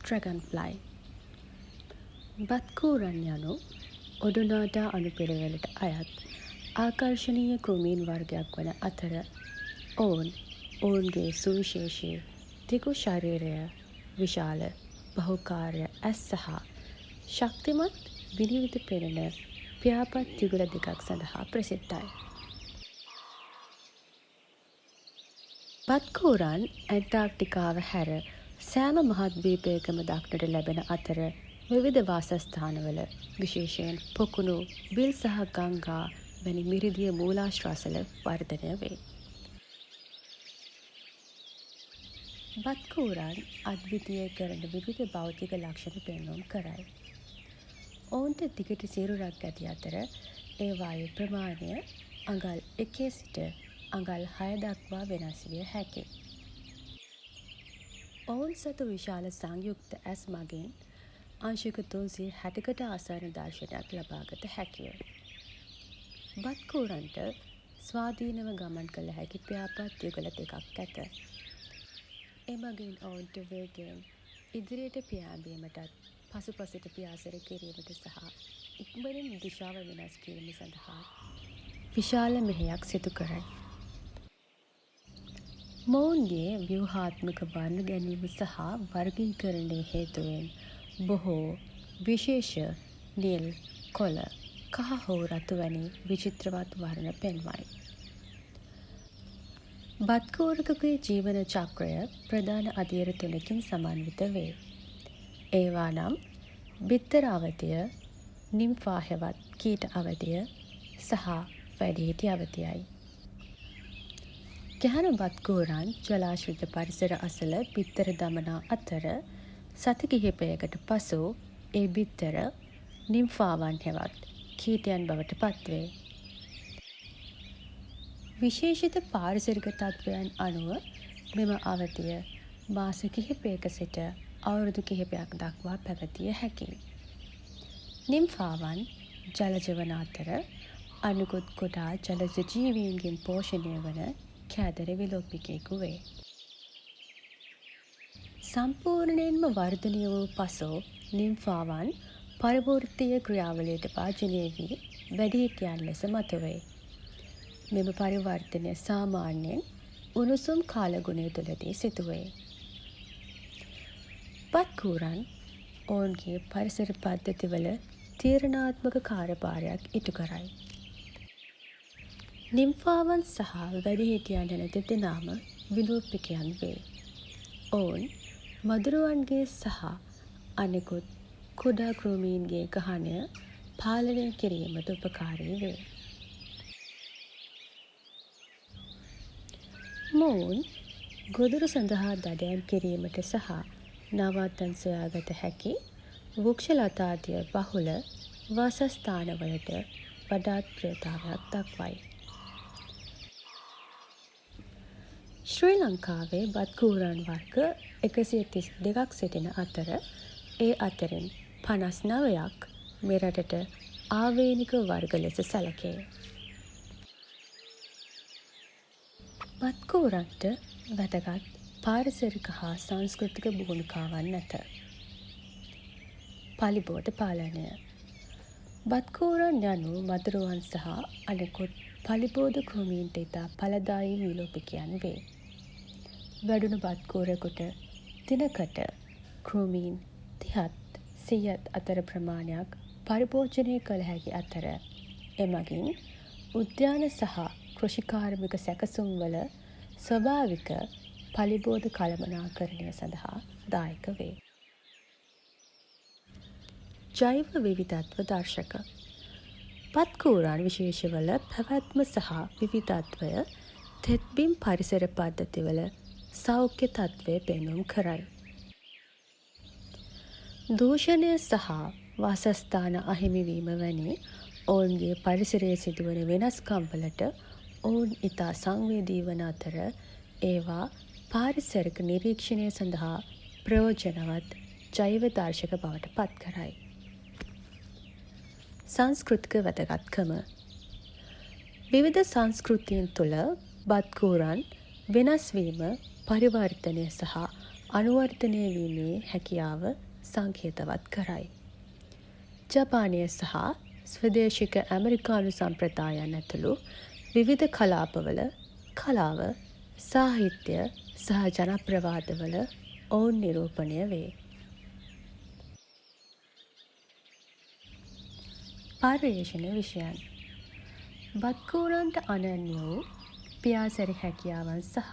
Dragonfly. බත්කූරන් යනු ඔඩුනාඩා අණුපිළිවෙලට අයත් ආකර්ශනීය කෘමීන් වර්ගයක් වන අතර ඔවුන්ගේ සුවිශේෂී දිගු ශරීරය, විශාල බහුකාර්ය ඇස් සහ ශක්තිමත් විනිවිද පෙනෙන පියාපත් යුගල දෙකක් සඳහා ප්‍රසිද්ධයි. බත්කූරන් ඇන්ටාර්ක්ටිකාව හැර සෑම මහද්වීපයකම දක්නට ලැබෙන අතර විවිධ වාසස්ථානවල විශේෂයෙන් පොකුණු, විල් සහ ගංගා වැනි මිරිදිය මූලාශ්‍රවල වර්ධනය වේ. බත්කූරන් අද්විතීය කරන විවිධ භෞතික ලක්ෂණ පෙන්නුම් කරයි. ඔවුන්ට දිගට සිරුරක් ඇති අතර ඒවායේ ප්‍රමාණය අඟල් 1 සිට අඟල් 6 දක්වා වෙනස් විය හැකියි. ඔවුන් සතු විශාල සංයුක්ත ඇස් මගින් අංශක 360කට ආසන්න දර්ශනයක් ලබාගත හැකිය. බත්කූරන්ට ස්වාධීනව ගමන් කළ හැකි පියාපත් යුගල දෙකක් ඇත. එමගින් ඔවුන්ට වේගයෙන් ඉදිරියට පියාඹීමටත් පසුපසට පියාසර කිරීමට සහ ඉක්මනින් දිශාව වෙනස් කිරීම සඳහා විශාල මෙහෙයක් සිදු කරයි. මොවුන්ගේ ව්‍යුහාත්මක වර්ණ ගැනීම සහ වර්ගීකරණයේ හේතුවෙන් බොහෝ විශේෂ නිල්, කොළ, කහ හෝ රතු වැනි විචිත්‍රවත් වර්ණ පෙන්වයි. බත්කූරකගේ ජීවන චක්‍රය ප්‍රධාන අදියර තුනකින් සමන්විත වේ. ඒවා නම් බිත්තර අවධිය, නිම්ෆා හෙවත් කීට අවධිය සහ වැඩිහිටි අවධියයි. ගැහැණු බත්කූරන් ජලාශිත පරිසර අසල බිත්තර දමනා අතර සති කිහිපයකට පසු ඒ බිත්තර නිම්ෆාවන් හෙවත් කීටයන් බවට පත්වේ. විශේෂිත පාරිසරික තත්ත්වයන් අනුව මෙම අවධිය මාස කිහිපයක සිට අවුරුදු කිහිපයක් දක්වා පැවතිය හැකියි. නිම්ෆාවන් ජලජ වන අතර අනිකුත් කුඩා ජලජ ජීවීන්ගෙන් පෝෂණය වන කෑදර විලෝපිකයෙකු වේ. සම්පූර්ණයෙන්ම වර්ධනය වූ පසු නිම්ෆාවන් පරිවෘත්තීය ක්‍රියාවලියට භාජනය වී වැඩිහිටියන් ලෙස මතුවේ. මෙම පරිවර්තනය සාමාන්‍යයෙන් උණුසුම් කාලගුණය තුළදී සිදුවේ. බත්කූරන් ඔවුන්ගේ පරිසර පද්ධතිවල තීරණාත්මක කාර්යභාරයක් ඉටු කරයි. නිම්ෆාවන් සහ වැඩිහිටියන් යන දෙදෙනාම විලෝපිකයන් වේ. ඔවුන් මදුරුවන්ගේ සහ අනෙකුත් කුඩා කෘමීන්ගේ ගහණය පාලනය කිරීමට උපකාරී වේ. මොවුන් ගොදුරු සඳහා දඩයම් කිරීමට සහ නවාතැන් සොයාගත හැකි වෘක්ෂලතාදිය බහුල වාසස්ථානවලට වඩාත් ප්‍රියතාවයක් දක්වයි. ශ්‍රී ලංකාවේ බත්කූරන් වර්ග 132ක් සිටින අතර ඒ අතරින් 59ක් මෙරටට ආවේනික වර්ග ලෙස සැලකේ. බත්කූරන්ට වැදගත් පාරිසරික හා සංස්කෘතික භූමිකාවන් නැත. පලිබෝඩ පාලනය. බත්කූරන් යනු මදුරුවන් සහ අනෙකුත් පලිබෝධ කෘමීන්ට ඉතා ඵලදායී විලෝපිකයන් වේ. වැඩුණු බත්කූරෙකුට දිනකට කෘමීන් 30ත් 100ත් අතර ප්‍රමාණයක් පරිභෝජනය කළ හැකි අතර එමගින් උද්‍යාන සහ කෘෂිකාර්මික සැකසුම්වල ස්වභාවික පලිබෝධ කළමනාකරණය සඳහා දායක වේ. ජෛව විවිධත්ව දර්ශක. බත්කූරන් විශේෂවල පැවැත්ම සහ විවිධත්වය තෙත්බිම් පරිසර පද්ධතිවල සෞඛ්‍ය තත්ත්වය පෙන්නුම් කරයි. දූෂණය සහ වාසස්ථාන අහිමිවීම වැනි ඔවුන්ගේ පරිසරයේ සිදුවන වෙනස්කම්වලට ඔවුන් ඉතා සංවේදී වන අතර ඒවා පාරිසරික නිරීක්ෂණය සඳහා ප්‍රයෝජනවත් ජෛව දර්ශක බවට පත් කරයි. සංස්කෘතික වැදගත්කම. විවිධ සංස්කෘතීන් තුළ බත්කූරන් වෙනස්වීම, පරිවර්තනය සහ අනුවර්තනය වීමේ හැකියාව සංකේතවත් කරයි. ජපානය සහ ස්වදේශික ඇමරිකානු සම්ප්‍රදායන් ඇතුළු විවිධ කලාපවල කලාව, සාහිත්‍ය සහ ජනප්‍රවාදවල ඔවුන් නිරූපණය වේ. පර්යේෂණ විෂයන්. බත්කූරන්ට අනන්‍ය වූ පියාසැරි හැකියාවන් සහ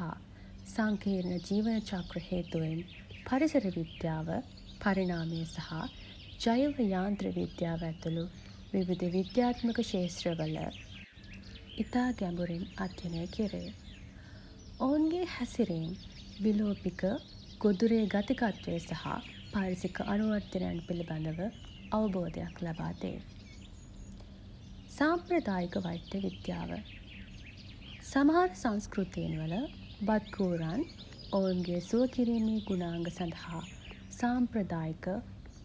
සංකීර්ණ ජීවන චක්‍ර හේතුවෙන් පරිසර විද්‍යාව, පරිණාමය සහ ජෛව යාන්ත්‍ර විද්‍යාව ඇතුළු විවිධ විද්‍යාත්මක ක්ෂේත්‍රවල ඉතා ගැඹුරින් අධ්‍යයනය කෙරේ. ඔවුන්ගේ හැසිරීම් විලෝපික ගොදුරේ ගතිකත්වය සහ පාරිසික අනුවර්තනයන් පිළිබඳව අවබෝධයක් ලබා දේ. සාම්ප්‍රදායික වෛද්‍ය විද්‍යාව. සමහර සංස්කෘතීන් වල බත්කූරන් ඔවුන්ගේ සුව කිරීමේ ගුණාංග සඳහා සාම්ප්‍රදායික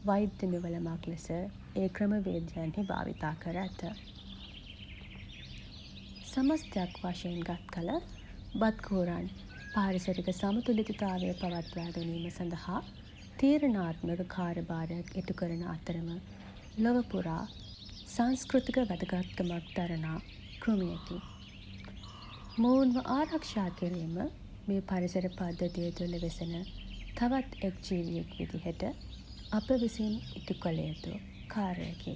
වෛද්‍ය මෙවලමක් ලෙස ඒ ක්‍රමවේදයන්හි භාවිතා කර ඇත. සමස්තයක් වශයෙන් ගත් කල බත්කූරන් පාරිසරික සමතුලිතතාවය පවත්වා ගැනීම සඳහා තීරණාත්මක කාර්යභාරයක් ඉටු කරන අතරම ලොව පුරා සංස්කෘතික වැදගත්කමක් දරනා කෘමියකි. මොවුන්ව ආරක්ෂා කිරීම මේ පරිසර පද්ධතිය තුළ වෙසෙන තවත් එක් ජීවියෙක් විදිහට අප විසින් ඉටු කළ යුතු කාර්යයකි.